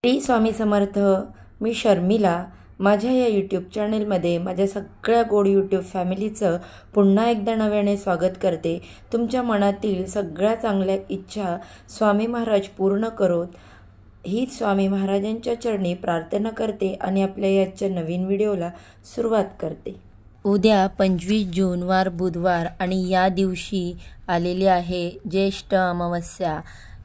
श्री स्वामी समर्थ. मी शर्मिला. माझ्या या यूट्यूब चॅनलमध्ये माझ्या सगळ्या गोड यूट्यूब फॅमिलीचं पुन्हा एकदा नव्याने स्वागत करते. तुमच्या मनातील सगळ्या चांगल्या इच्छा स्वामी महाराज पूर्ण करोत हीच स्वामी महाराजांच्या चरणी प्रार्थना करते आणि आपल्या याच्या नवीन व्हिडिओला सुरुवात करते. उद्या 25 जून वार बुधवार आणि या दिवशी आलेली आहे ज्येष्ठ अमावस्या.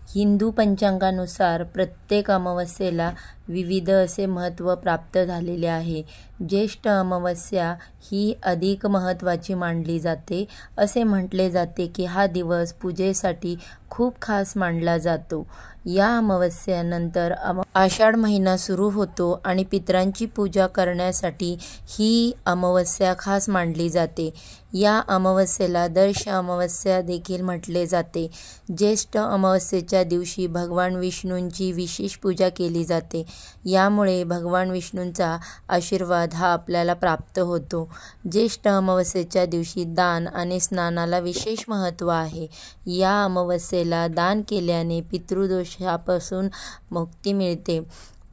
हिंदू पंचांगानुसार प्रत्येक अमावस्येला विविध असे महत्त्व प्राप्त झालेले आहे. ज्येष्ठ अमावस्या ही अधिक महत्त्वाची मानली जाते. असे म्हटले जाते की हा दिवस पूजेसाठी खूप खास मानला जातो. या अमावस्येनंतर आषाढ महिना सुरू होतो आणि पितरांची पूजा करण्यासाठी ही अमावस्या खास मानली जाते. या अमावस्येला दर्श अमावस्या देखील म्हटले जाते. ज्येष्ठ अमावस्येच्या दिवशी भगवान विष्णूंची विशेष पूजा केली जाते. यामुळे भगवान विष्णूंचा आशीर्वाद हा आपल्याला प्राप्त होतो. ज्येष्ठ अमावस्येच्या दिवशी दान आणि स्नानाला विशेष महत्त्व आहे. या अमावस्येला दान केल्याने पितृदोषापासून मुक्ती मिळते.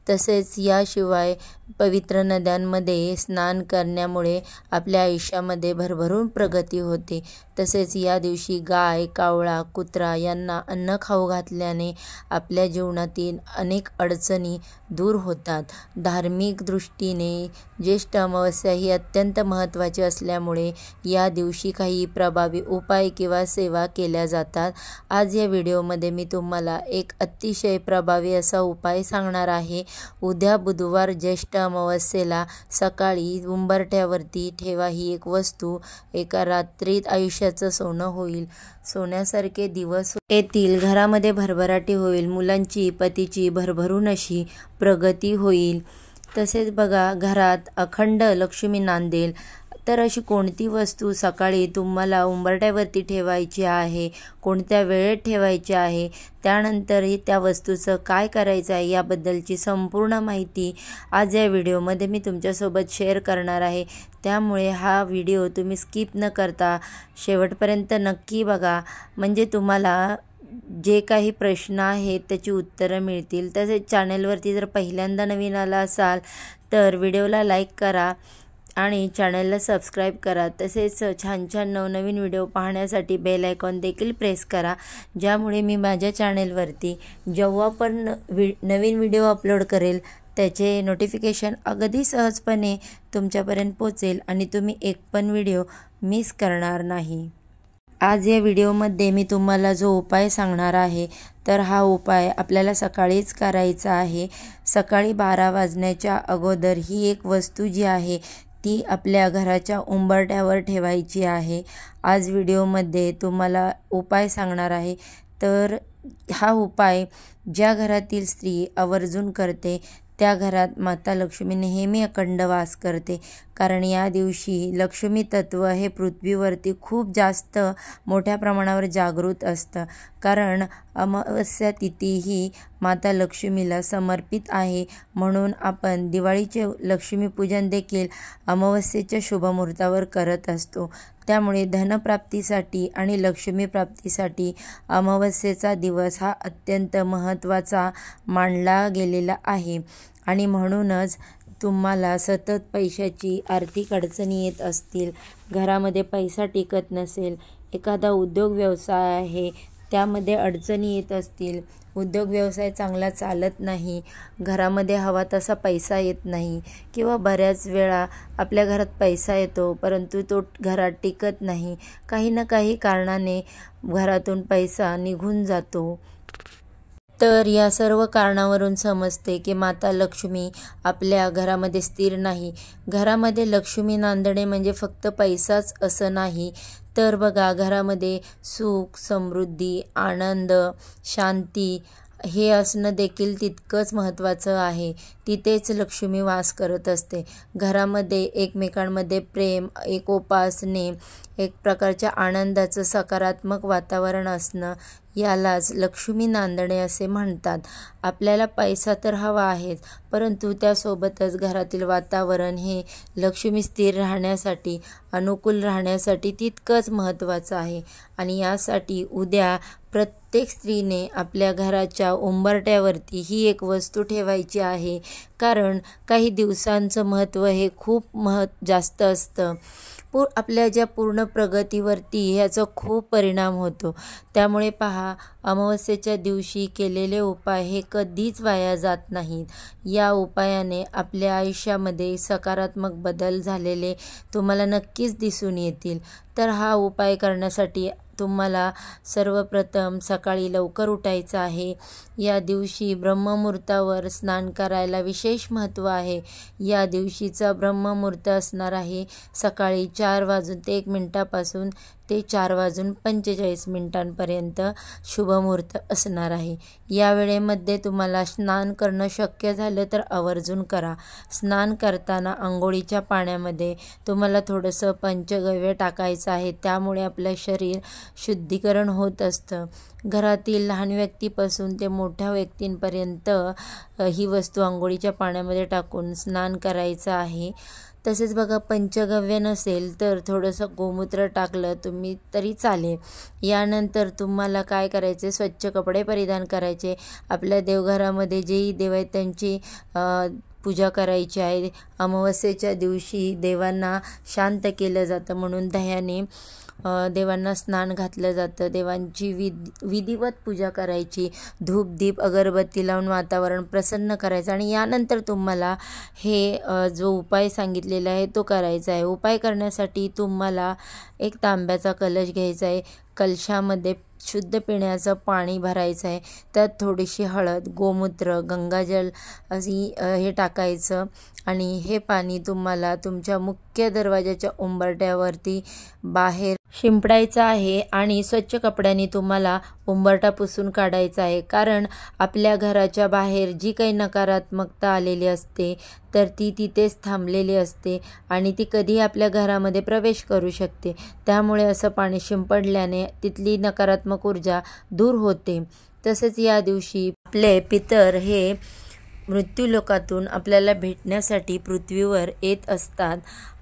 तसेच याशिवाय पवित्र नद्यांमध्ये स्नान करण्यामुळे आपल्या आयुष्यामध्ये भरभरून प्रगती होते. तसेच या दिवशी गाय, कावळा, कुत्रा यांना अन्न खाऊ घातल्याने आपल्या जीवनातील अनेक अडचणी दूर होतात. धार्मिक दृष्टीने ज्येष्ठ अमावस्या ही अत्यंत महत्त्वाची असल्यामुळे या दिवशी काही प्रभावी उपाय किंवा सेवा केल्या जातात. आज या व्हिडिओमध्ये मी तुम्हाला एक अतिशय प्रभावी असा उपाय सांगणार आहे. उद्या बुधवार ज्येष्ठ अमावस्येला सकाळी उंबरठ्यावरती ठेवा ही एक वस्तू. एका रात्रीत आयुष्याचं सोनं होईल. सोन्यासारखे दिवस येतील. घरामध्ये भरभराटी होईल. मुलांची, पतीची भरभरून अशी प्रगती होईल. तसेच बघा, घरात अखंड लक्ष्मी नांदेल. तर अशी कोणती वस्तू सकाळी तुम्हाला उंबरठ्यावरती ठेवायची आहे, कोणत्या वेळेत ठेवायची आहे, त्यानंतरही त्या वस्तूचं काय करायचं आहे याबद्दलची संपूर्ण माहिती आज या व्हिडिओमध्ये मी तुमच्यासोबत शेअर करणार आहे. त्यामुळे हा व्हिडिओ तुम्ही स्किप न करता शेवटपर्यंत नक्की बघा. म्हणजे तुम्हाला जे काही प्रश्न आहेत त्याची उत्तरं मिळतील. तसेच चॅनलवरती जर पहिल्यांदा नवीन आला असाल तर व्हिडिओला लाईक करा आणि चॅनलला सबस्क्राईब करा. तसेच छान छान नवनवीन व्हिडिओ पाहण्यासाठी बेल आयकॉन देखील प्रेस करा, ज्यामुळे मी माझ्या चॅनलवरती जेव्हा पण नवीन व्हिडिओ अपलोड करेल त्याचे नोटिफिकेशन अगदी सहजपणे तुमच्यापर्यंत पोचेल आणि तुम्ही एक पण व्हिडिओ मिस करणार नाही. आज या व्हिडिओमध्ये मी तुम्हाला जो उपाय सांगणार आहे तर हा उपाय आपल्याला सकाळीच करायचा आहे. सकाळी 12 वाजण्याच्या अगोदर ही एक वस्तू जी आहे ती आपल्या घराच्या उंबरठ्यावर ठेवायची आहे. आज व्हिडिओमध्ये तुम्हाला उपाय सांगणार आहे. तर हा उपाय ज्या घरातील स्त्री आवर्जून करते त्या घरात माता लक्ष्मी नेहमी अखंड वास करते. कारण या दिवशी लक्ष्मी तत्व हे पृथ्वीवरती खूप जास्त मोठ्या प्रमाणावर जागृत असतं. कारण अमावस्या तिथी ही माता लक्ष्मीला समर्पित आहे. म्हणून आपण दिवाळीचे लक्ष्मीपूजन देखील अमावस्येच्या शुभमुहूर्तावर करत असतो. त्यामुळे धनप्राप्तीसाठी आणि लक्ष्मीप्राप्तीसाठी अमावस्येचा दिवस हा अत्यंत महत्त्वाचा मानला गेलेला आहे. आणि म्हणूनच तुम्हाला सतत पैशाची आर्थिक अडचणी येत असतील, घरामध्ये पैसा टिकत नसेल, एखादा उद्योग व्यवसाय आहे त्यामध्ये अडचणी येत असतील, उद्योग व्यवसाय चांगला चालत नाही, घरामध्ये हवा तसा पैसा येत नाही किंवा बऱ्याच वेळा आपल्या घरात पैसा येतो परंतु तो घरात टिकत नाही, काही ना काही कारणाने घरातून पैसा निघून जातो. तर या सर्व कारणावरून समजते की माता लक्ष्मी आपल्या घरामध्ये स्थिर नाही. घरामध्ये लक्ष्मी नांदणे म्हणजे फक्त पैसाच असं नाही, तर बघा घरामध्ये सुख, समृद्धी, आनंद, शांती हे असणं देखील तितकंच महत्त्वाचं आहे. तिथेच लक्ष्मी वास करत असते. घरामध्ये एकमेकांमध्ये प्रेम, एकोपा असणे एक प्रकारच्या आनंदाचं सकारात्मक वातावरण असणं, यालाच लक्ष्मी नांदणे असे म्हणतात. आपल्याला पैसा तर हवा आहेच, परंतु त्यासोबतच घरातील वातावरण हे लक्ष्मी स्थिर राहण्यासाठी, अनुकूल राहण्यासाठी तितकंच महत्त्वाचं आहे. आणि यासाठी उद्या प्रत्येक स्त्रीने आपल्या घराच्या उंबरठ्यावरती ही एक वस्तू ठेवायची आहे. कारण काही दिवसांचं महत्त्व हे खूप जास्त असतं. आपल्या ज्या पूर्ण प्रगतीवरती ह्याचा खूप परिणाम होतो. त्यामुळे पहा, अमावस्येच्या दिवशी केलेले उपाय हे कधीच वाया जात नाहीत. या उपायाने आपल्या आयुष्यामध्ये सकारात्मक बदल झालेले तुम्हाला नक्कीच दिसून येतील. तर हा उपाय करण्यासाठी तुम्हाला सर्वप्रथम सकाळी लवकर उठायचं आहे. या दिवशी ब्रह्ममुहूर्तावर स्नान करायला विशेष महत्त्व आहे. या दिवशीचा ब्रह्ममुहूर्त असणार आहे सकाळी 4:01 ते 4:45 शुभमुहूर्त असणार आहे. या वेळेमध्ये तुम्हाला स्नान करणं शक्य झालं तर आवर्जून करा. स्नान करताना अंघोळीच्या पाण्यामध्ये तुम्हाला थोडंसं पंचगव्य टाकायचं आहे. त्यामुळे आपलं शरीर शुद्धीकरण होत असतं. घरातील लहान व्यक्तीपासून ते मोठ्या व्यक्तींपर्यंत ही वस्तू अंघोळीच्या पाण्यामध्ये टाकून स्नान करायचं आहे. तसेच बघा, पंचगव्य नसेल तर थोडंसं गोमूत्र टाकलं तुम्ही तरी चालेल. यानंतर तुम्हाला काय करायचे, स्वच्छ कपडे परिधान करायचे. आपल्या देवघरामध्ये जेही देव आहेत त्यांची पूजा करायची आहे. अमावस्येच्या दिवशी देवांना शांत केलं जातं म्हणून दह्याने देवांना स्नान घातलं जातं. देवांची विधिवत पूजा करायची. धूप दीप अगरबत्ती लावून वातावरण प्रसन्न करायचं. आणि यानंतर तुम्हाला हे जो उपाय सांगितलेला आहे तो करायचा आहे. उपाय करण्यासाठी तुम्हाला एक तांब्याचा कलश घ्यायचा आहे. कलशामध्ये शुद्ध पिण्याचं पाणी भरायचं आहे. त्यात थोडीशी हळद, गोमूत्र, गंगाजल हे टाकायचं. आणि हे पाणी तुम्हाला तुमच्या मुख्य दरवाजाच्या उंबरठ्यावरती बाहेर शिंपडायचं आहे. आणि स्वच्छ कपड्यांनी तुम्हाला उंबरठा पुसून काढायचा आहे. कारण आपल्या घराच्या बाहेर जी काही नकारात्मकता आलेली असते तर ती तिथेच थांबलेली असते आणि ती कधी आपल्या घरामध्ये प्रवेश करू शकते. त्यामुळे असं पाणी शिंपडल्याने तिथली नकारात्मक ऊर्जा दूर होते. तसेच या दिवशी आपले पितर हे मृत्यूलोकातून आपल्याला भेटण्यासाठी पृथ्वीवर येत असतात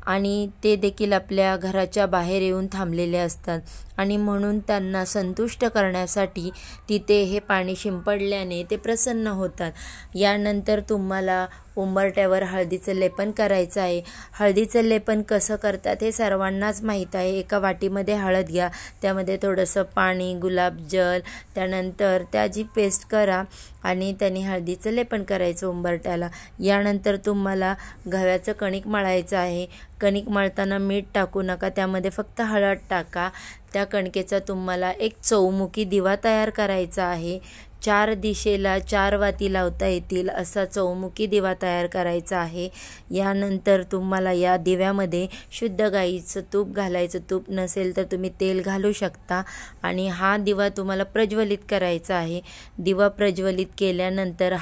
आणि ते देखील आपल्या घराच्या बाहेर येऊन थांबलेले असतात. आणि म्हणून त्यांना संतुष्ट करण्यासाठी तिथे हे पाणी शिंपडल्याने ते प्रसन्न होतात. यानंतर तुम्हाला उंबरठ्यावर हळदीचं लेपन करायचं आहे. हळदीचं लेपन कसं करतात हे सर्वांनाच माहीत आहे. एका वाटीमध्ये हळद घ्या, त्यामध्ये थोडंसं पाणी, गुलाबजल, त्यानंतर त्याची पेस्ट करा आणि त्याने हळदीचं लेपन करायचं उंबरठ्याला. यानंतर तुम्हाला गव्याचं कणिक मळायचं आहे. कणिक मळताना मीठ टाकू नका, त्यामध्ये फक्त हळद टाका. त्या कणकेचा तुम्हाला एक चौमुखी दिवा तयार करायचा आहे. 4 दिशेला 4 वाती लावता येतील असा चौमुखी दिवा तयार करायचा आहे. यानंतर तुम्हाला या दिव्यामध्ये शुद्ध गाईचं तूप घालायचं. तूप नसेल तर तुम्ही तेल घालू शकता. आणि हा दिवा तुम्हाला प्रज्वलित करायचा आहे. दिवा प्रज्वलित केल्यानंतर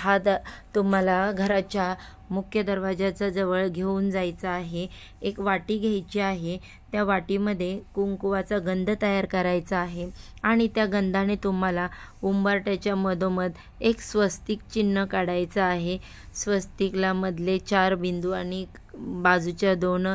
तुम्हाला घराच्या मुख्य दरवाजाच्या जवळ घेऊन जायचं आहे. एक वाटी घ्यायची आहे. त्या वाटीमध्ये कुंकुवाचा गंध तयार करायचा आहे आणि त्या गंधाने तुम्हाला उंबरठ्याच्या मधोमध एक स्वस्तिक चिन्ह काढायचं आहे. स्वस्तिकला मधले 4 बिंदू आणि बाजूच्या 2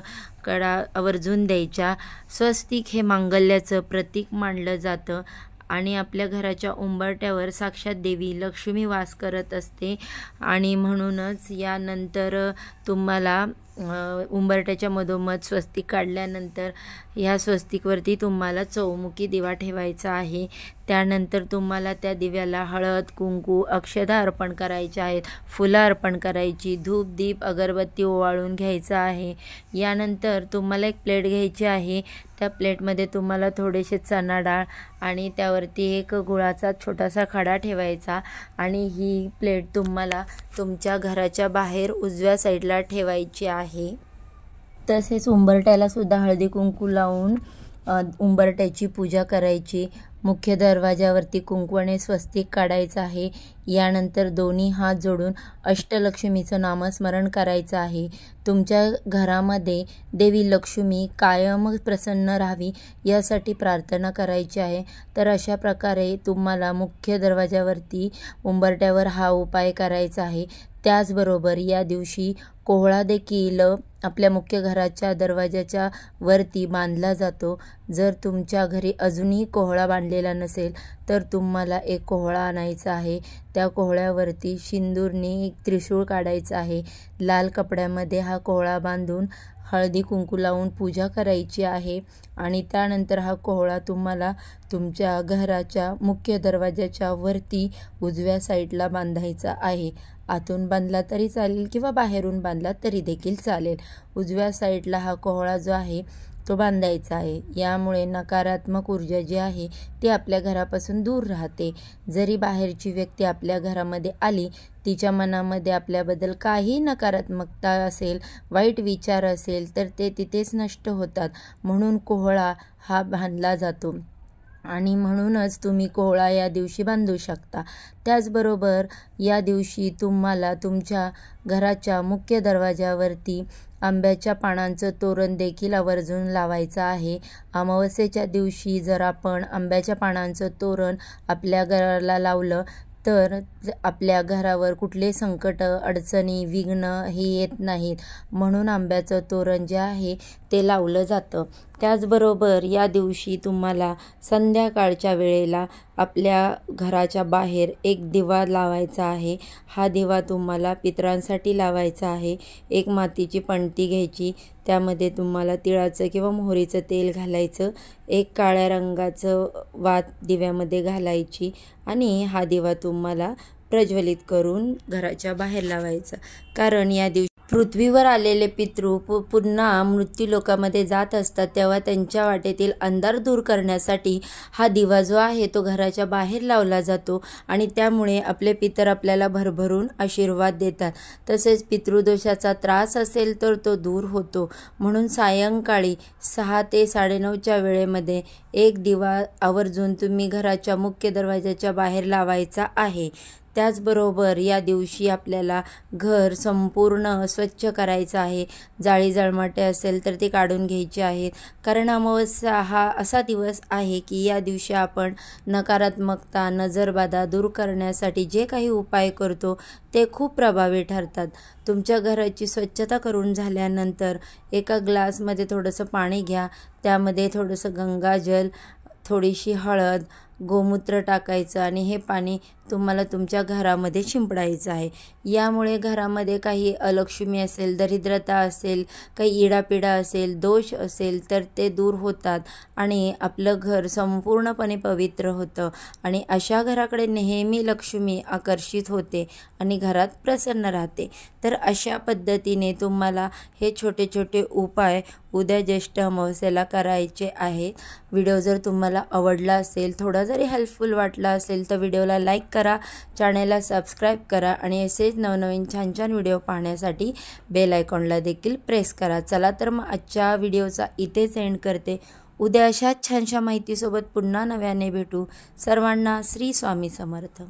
कडा आवर्जून द्यायच्या. स्वस्तिक हे मांगल्याचं प्रतीक मानलं जातं आणि आपल्या घराच्या उंबरठ्यावर साक्षात देवी लक्ष्मी वास करत असते. आणि म्हणूनच यानंतर तुम्हाला उंबरठ्याच्या मधोमध स्वस्तिक काढल्यानंतर ह्या स्वस्तिकवरती तुम्हाला चौमुखी दिवा ठेवायचा आहे. त्यानंतर तुम्हाला त्या दिव्याला हळद, कुंकू, अक्षता अर्पण करायच्या आहेत. फुलं अर्पण करायची. धूप दीप अगरबत्ती ओवाळून घ्यायचं आहे. यानंतर तुम्हाला एक प्लेट घ्यायची आहे. त्या प्लेटमध्ये तुम्हाला थोडेसे चणा डाळ आणि त्यावरती एक गुळाचा छोटासा खडा ठेवायचा. आणि ही प्लेट तुम्हाला तुमच्या घराच्या बाहेर उजव्या साईडला ठेवायची आहे. तसेच उंबरठ्याला सुद्धा हळदी कुंकू लावून उंबरठ्याची पूजा करायची. मुख्य दरवाजावरती कुंकवाने स्वस्तिक काढायचं आहे। यानंतर दोन्ही हात जोडून अष्टलक्ष्मीचं नामस्मरण करायचं आहे। तुमच्या घरामध्ये देवी लक्ष्मी कायम प्रसन्न राहावी यासाठी प्रार्थना करायची आहे। तर अशा प्रकारे तुम्हाला मुख्य दरवाजावरती उंबरठ्यावर हा उपाय करायचा आहे। त्याचबरोबर या दिवशी कोहळा देखील आपल्या मुख्य घराच्या दरवाजाच्या वरती बांधला जातो। जर तुमच्या घरी अजूनही कोहळा बांधलेला नसेल तर तुम्हाला एक कोहळा आणायचा आहे। त्या कोहळ्यावरती शिंदूरने एक त्रिशूळ काढायचं आहे। लाल कपड्यामध्ये हा कोहळा बांधून हळदी कुंकू लावून पूजा करायची आहे आणि त्यानंतर हा कोहळा तुम्हाला तुमच्या घराच्या मुख्य दरवाजाच्या वरती उजव्या साईडला बांधायचा आहे। आतून बांधला तरी चालेल किंवा बाहेरून बांधला तरी देखील चालेल। उजव्या साईडला हा कोहळा जो आहे तो बांधायचा आहे। यामुळे नकारात्मक ऊर्जा जी आहे ती आपल्या घरापासून दूर राहते। जरी बाहेरची व्यक्ती आपल्या घरामध्ये आली, तिच्या मनामध्ये आपल्याबद्दल काही नकारात्मकता असेल, वाईट विचार असेल तर ते तिथेच नष्ट होतात। म्हणून कोहळा हा बांधला जातो आणि म्हणूनच तुम्ही कोहळा या दिवशी बांधू शकता। त्याचबरोबर या दिवशी तुम्हाला तुमच्या घराच्या मुख्य दरवाजावरती आंब्याच्या पानांचं तोरण देखील आवर्जून लावायचं आहे। अमावस्येच्या दिवशी जर आपण आंब्याच्या पानांचं तोरण आपल्या घराला लावलं तर आपल्या घरावर कुठले संकट, अडचणी, विघ्न हे येत नाहीत। म्हणून आंब्याचं तोरण जे आहे ते लावलं जातं। त्याचबरोबर या दिवशी तुम्हाला संध्याकाळच्या वेळेला आपल्या घराच्या बाहेर एक दिवा लावायचा आहे। हा दिवा तुम्हाला पितरांसाठी लावायचा आहे। एक मातीची पणती घ्यायची, त्यामध्ये तुम्हाला तिळाचं किंवा मोहरीचं तेल घालायचं, एक काळ्या रंगाचं वात दिव्यामध्ये घालायची आणि हा दिवा तुम्हाला प्रज्वलित करून घराच्या बाहेर लावायचा। कारण या दिवशी पृथ्वीवर आलेले पितृ पुन्हा मृत्यूलोकामध्ये जात असतात, तेव्हा त्यांच्या वाटेतील अंधार दूर करण्यासाठी हा दिवा जो आहे तो घराच्या बाहेर लावला जातो आणि त्यामुळे आपले पितर आपल्याला भरभरून आशीर्वाद देतात। तसेच पितृदोषाचा त्रास असेल तर तो दूर होतो। म्हणून सायंकाळी 6 ते 9:30च्या वेळेमध्ये एक दिवा आवर्जून तुम्ही घराच्या मुख्य दरवाजाच्या बाहेर लावायचा आहे। त्याचबरोबर या दिवशी आपल्याला घर संपूर्ण स्वच्छ करायचं आहे। जाळी जळमाटे असेल तर ते काढून घ्यायचे आहेत। कारण अमावस्या हा असा दिवस आहे की या दिवशी आपण नकारात्मकता, नजरबाधा दूर करण्यासाठी जे काही उपाय करतो ते खूप प्रभावी ठरतात। तुमच्या घराची स्वच्छता करून झाल्यानंतर एका ग्लासमध्ये थोडंसं पाणी घ्या, त्यामध्ये थोडंसं गंगाजल, थोडीशी हळद, गोमूत्र टाकायचं आणि हे पाणी तुम्हाला तुमच्या घरामध्ये शिंपडायचं आहे। यामुळे घरामध्ये काही अलक्ष्मी असेल, दरिद्रता असेल, काही इडापिडा असेल, दोष असेल तर ते दूर होतात आणि आपलं घर संपूर्णपणे पवित्र होतं आणि अशा घराकडे नेहमी लक्ष्मी आकर्षित होते आणि घरात प्रसन्न राहते। तर अशा पद्धतीने तुम्हाला हे छोटे छोटे उपाय उद्या ज्येष्ठ अमावस्येला करायचे आहेत। व्हिडिओ जर तुम्हाला आवडला असेल, थोडा जरी हेल्पफुल वाटला असेल तर व्हिडिओला लाईक करा, चॅनलला सबस्क्राईब करा आणि असेच नवनवीन छान छान व्हिडिओ पाहण्यासाठी बेल आयकॉनला देखील प्रेस करा। चला तर मग आजच्या व्हिडिओचा इथेच एंड करते। उद्या अशाच छानशा माहितीसोबत पुन्हा नव्याने भेटू। सर्वांना श्री स्वामी समर्थ।